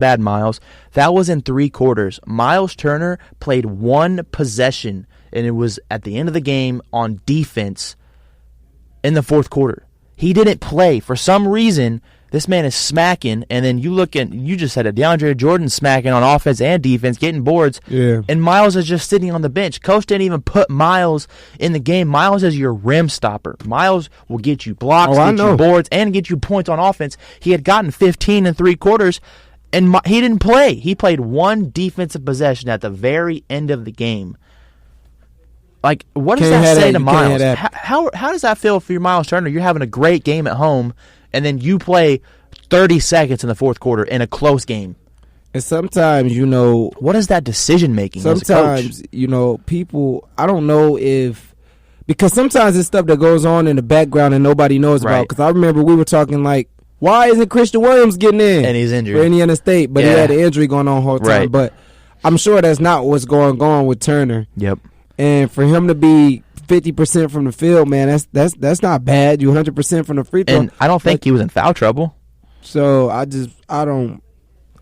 bad, Miles. That was in 3 quarters. Miles Turner played 1 possession, and it was at the end of the game on defense in the 4th quarter. He didn't play. For some reason, this man is smacking, and then you just said it, DeAndre Jordan smacking on offense and defense, getting boards, and Miles is just sitting on the bench. Coach didn't even put Miles in the game. Miles is your rim stopper. Miles will get you blocks, get you boards, and get you points on offense. He had gotten 15 in 3 quarters, and he didn't play. He played 1 defensive possession at the very end of the game. Like, what does that say to Miles? How does that feel for your Miles Turner? You're having a great game at home, and then you play 30 seconds in the 4th quarter in a close game. And sometimes, what is that decision-making as a coach? Sometimes, people, I don't know because sometimes it's stuff that goes on in the background and nobody knows about. Because I remember we were talking like, why isn't Christian Williams getting in? And he's injured. For Indiana State, but he had an injury going on the whole time. Right. But I'm sure that's not what's going on with Turner. Yep. And for him to be 50% from the field, man, that's not bad. You 100% from the free throw. And I don't think he was in foul trouble. So I don't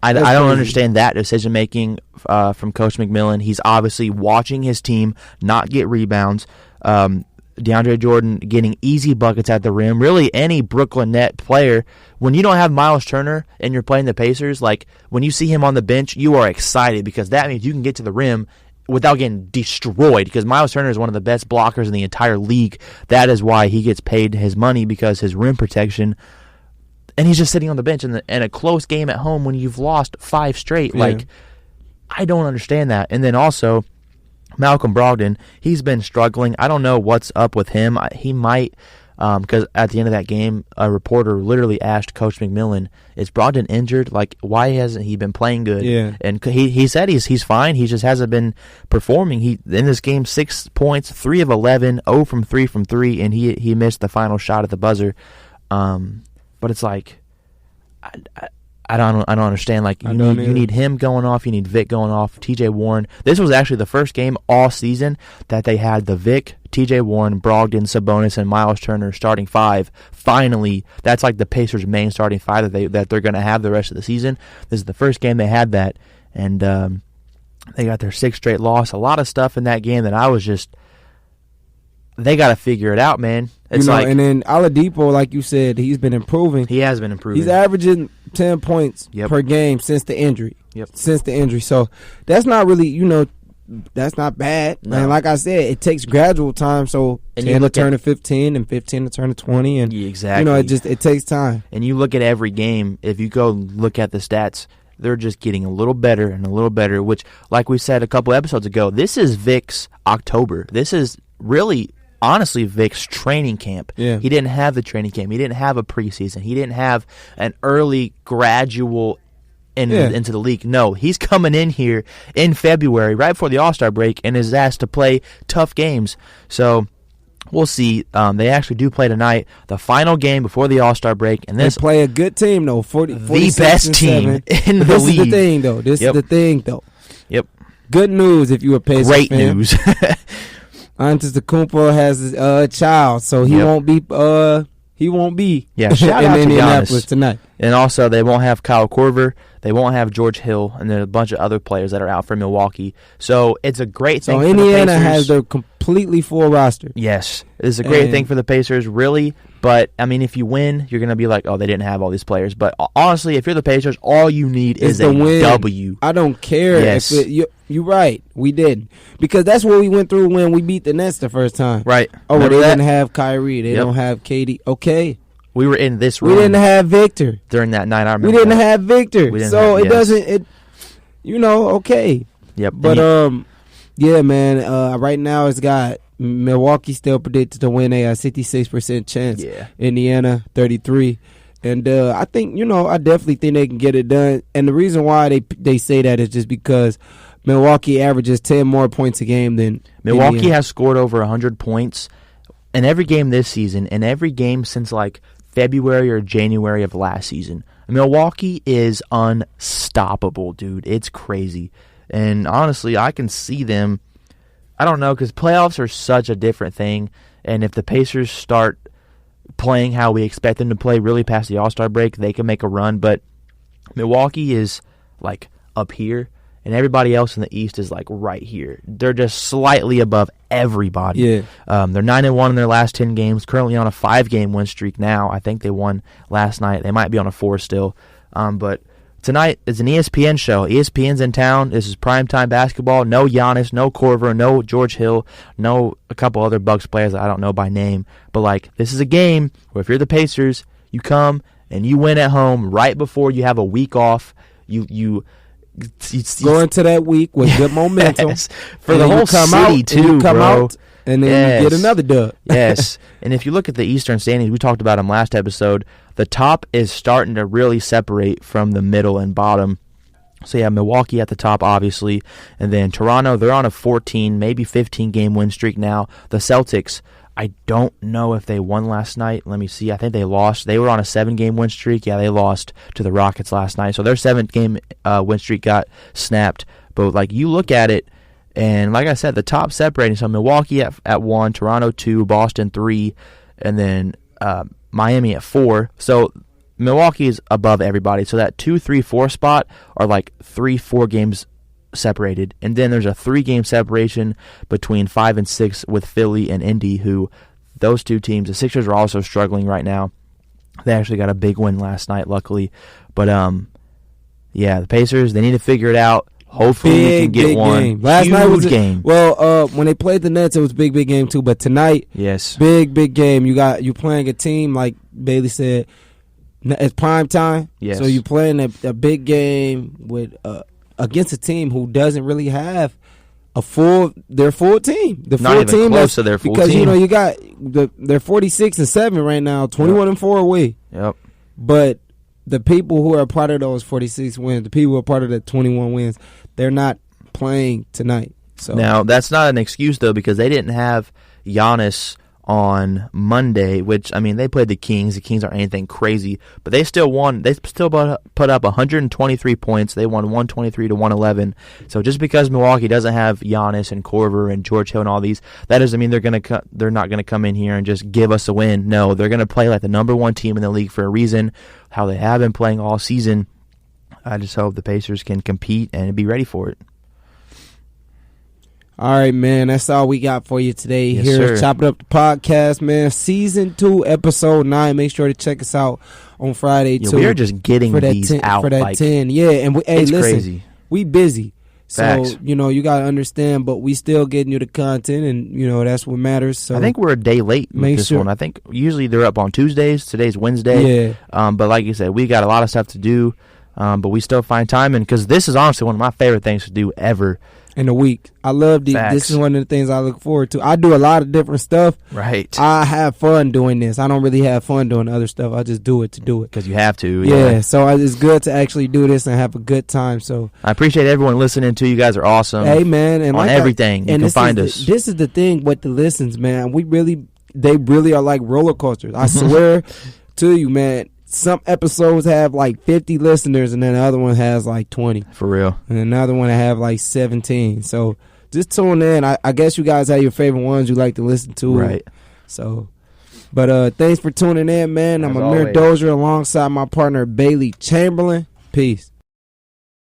understand that decision making from Coach McMillan. He's obviously watching his team not get rebounds. DeAndre Jordan getting easy buckets at the rim. Really, any Brooklyn Net player, when you don't have Miles Turner and you're playing the Pacers, like when you see him on the bench, you are excited because that means you can get to the rim without getting destroyed, because Miles Turner is one of the best blockers in the entire league. That is why he gets paid his money, because his rim protection. And he's just sitting on the bench in a close game at home when you've lost 5 straight. Yeah. Like, I don't understand that. And then also, Malcolm Brogdon, he's been struggling. I don't know what's up with him. He might, because at the end of that game, a reporter literally asked Coach McMillan, is Brogdon injured? Like, why hasn't he been playing good? Yeah. And he said he's fine. He just hasn't been performing. He in this game, 6 points, 3 of 11, 0 from 3 from 3, and he missed the final shot at the buzzer. But it's like, I don't understand. Like, you need him going off. You need Vic going off. T.J. Warren. This was actually the first game all season that they had the Vic, T.J. Warren, Brogdon, Sabonis, and Miles Turner starting 5. Finally, that's like the Pacers' main starting 5 that they're going to have the rest of the season. This is the first game they had that, and they got their 6th straight loss. A lot of stuff in that game that I was just, they got to figure it out, man. It's and then Oladipo, like you said, he's been improving. He has been improving. He's averaging 10 points per game since the injury. Since the injury. So that's not really, that's not bad. No. And like I said, it takes gradual time. So 10 to turn to 15 and 15 to turn to 20. And, exactly. It takes time. And you look at every game, if you go look at the stats, they're just getting a little better and a little better, which, like we said a couple episodes ago, this is Vic's October. This is really, honestly, Vic's training camp. Yeah. He didn't have the training camp. He didn't have a preseason. He didn't have an early gradual into the league. No, he's coming in here in February, right before the All-Star break, and is asked to play tough games. So we'll see. They actually do play tonight, the final game before the All-Star break. And they play a good team, though. The best team in the league. This is the thing, though. This is the thing, though. Yep. Good news if you're a Pacers fan. Great news. Antetokounmpo has a child, so he won't be. Yeah, shout out to Indianapolis tonight. And also, they won't have Kyle Korver. They won't have George Hill, and there are a bunch of other players that are out for Milwaukee. So it's a great thing. So Indiana has their completely full roster. Yes, it's a great thing for the Pacers, really. But I mean, if you win, you're gonna be like, oh, they didn't have all these players. But honestly, if you're the Pacers, all you need is a win. W. I don't care. Yes. You're right. We didn't, because that's what we went through when we beat the Nets the first time. Right. Oh, they didn't have Kyrie. They don't have KD. Okay. We were in this room. We didn't have Victor during that night. I remember. We didn't have Victor. So it doesn't. Okay. Yep. But yeah, man. Right now it's got Milwaukee still predicted to win a 66% chance. Yeah. Indiana 33%. And I think, I definitely think they can get it done. And the reason why they say that is just because Milwaukee averages 10 more points a game than Milwaukee Indiana. has scored over 100 points in every game this season, and every game since like February or January of last season. Milwaukee is unstoppable, dude. It's crazy. And honestly, I can see them. I don't know, because playoffs are such a different thing. And if the Pacers start playing how we expect them to play really past the All-Star break, they can make a run. But Milwaukee is like up here, and everybody else in the East is like right here. They're just slightly above everybody. Yeah. They're 9-1 in their last 10 games. Currently on a 5-game win streak now. I think they won last night. They might be on a 4 still. But tonight is an ESPN show. ESPN's in town. This is primetime basketball. No Giannis, no Korver, no George Hill, no a couple other Bucks players that I don't know by name. But like, this is a game where if you're the Pacers, you come and you win at home right before you have a week off. You go into that week with good momentum for the whole city too, bro. And then you get another dub. Yes. And if you look at the Eastern standings, we talked about them last episode, the top is starting to really separate from the middle and bottom. So, yeah, Milwaukee at the top, obviously. And then Toronto, they're on a 14, maybe 15-game win streak now. The Celtics, I don't know if they won last night. Let me see. I think they lost. They were on a 7-game win streak. Yeah, they lost to the Rockets last night. So their 7-game win streak got snapped. But, like, you look at it, and like I said, the top separating. So Milwaukee at 1, Toronto 2, Boston 3, and then Miami at 4. So Milwaukee is above everybody. So that 2, 3, 4 spot are like 3-4 games separated. And then there's a 3-game separation between 5 and 6 with Philly and Indy, who those two teams, the Sixers are also struggling right now. They actually got a big win last night, luckily. But, yeah, the Pacers, they need to figure it out. Hopefully we can get one. Game. Last night was a game. Well, when they played the Nets, it was a big game too. But tonight, yes, big game. You playing a team like Baylee said. It's prime time. Yes. So you playing a big game with against a team who doesn't really have their full team. The not full even team close to their full because team. you know you got they're 46-7 right now, 21-4 away. Yep. But the people who are part of those 46 wins, the people who are part of the 21 wins, they're not playing tonight. So now, that's not an excuse, though, because they didn't have Giannis on Monday, which, I mean, they played the Kings. The Kings aren't anything crazy, but they still won. They still put up 123 points. They won 123-111. So just because Milwaukee doesn't have Giannis and Korver and George Hill and all these, that doesn't mean they're not going to come in here and just give us a win. No, they're going to play like the number 1 team in the league for a reason, how they have been playing all season. I just hope the Pacers can compete and be ready for it. All right, man. That's all we got for you today. Yes, here, sir. Chop It Up the Podcast, man. Season 2, Episode 9. Make sure to check us out on Friday, too. We are just getting these out. For that like, 10. Yeah, and it's crazy. We busy. Facts. So, you know, you got to understand, but we still getting you the content, and, you know, that's what matters. So I think we're a day late with this one. I think usually they're up on Tuesdays. Today's Wednesday. Yeah. But like you said, we got a lot of stuff to do, but we still find time. And because this is honestly one of my favorite things to do ever. In a week. I love this is one of the things I look forward to. I do a lot of different stuff. Right. I have fun doing this. I don't really have fun doing other stuff. I just do it to do it. Because you have to. Yeah. So it's good to actually do this and have a good time. So I appreciate everyone listening too. You guys are awesome. Hey, man. And on like everything. You can find us. This is the thing with the listens, man. They really are like roller coasters. I swear to you, man. Some episodes have like 50 listeners, and then the other one has like 20. For real. And another one have like 17. So just tune in. I guess you guys have your favorite ones you like to listen to. Right. So, but thanks for tuning in, man. I'm Amere Dozier alongside my partner Baylee Chamberlain. Peace.